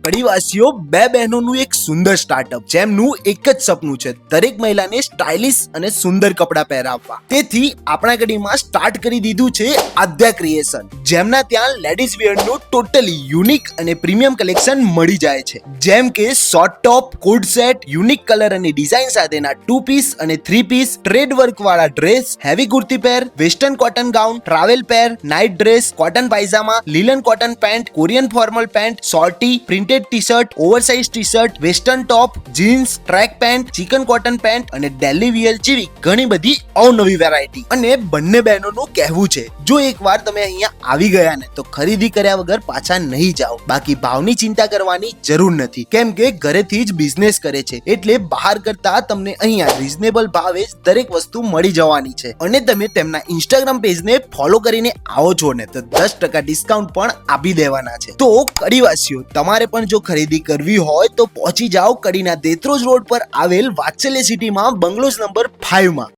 કડીવાસીઓ બે બહેનોનું એક સુંદર સ્ટાર્ટઅપ જેમનું એક જ સપનું છે દરેક મહિલાને સ્ટાઇલિશ અને સુંદર કપડાં પહેરાવવા. તેથી આપણા કડીમાં સ્ટાર્ટ કરી દીધું છે આદ્યા ક્રિએશન, જેમના ત્યાં લેડીઝ વેરનું ટોટલી યુનિક અને પ્રીમિયમ કલેક્શન મળી જાય છે, જેમ કે short top, coord set, unique colour અને ડિઝાઇન સાથેના 2 પીસ અને 3 પીસ, ટ્રેડ વર્ક વાળા dress, heavy kurti pair, western cotton gown, travel pair, night dress, cotton પાયજામા, linen cotton pant, Korean formal pant, shorty, printed T-shirt, oversize T-shirt, western top, jeans, track pant, chikan cotton pant અને daily wear જેવી ઘણી બધી અવનવી variety. અને બંને બહેનોનું કહેવું છે જો એકવાર તમે અહીંયા આવી ગયા ને તો ખરીદી કર્યા વગર પાછા નહીં જાઓ. બાકી ભાવની ચિંતા કરવાની જરૂર નથી, કેમ કે ઘરેથી જ બિઝનેસ કરે છે એટલે બહાર કરતા તમને અહીંયા રીઝનેબલ ભાવે જ દરેક વસ્તુ મળી જવાની છે. અને તમે તેમના ઇન્સ્ટાગ્રામ પેજને ફોલો કરીને આવો છો ને તો 10% ડિસ્કાઉન્ટ પણ આપી દેવાના છે. તો કડીવાસીઓ, તમારે પણ જો ખરીદી કરવી હોય તો પહોંચી જાઓ કડીના દેત્રોજ રોડ પર આવેલ વાત્સલ્ય સિટીમાં બંગલોઝ નંબર 5 માં.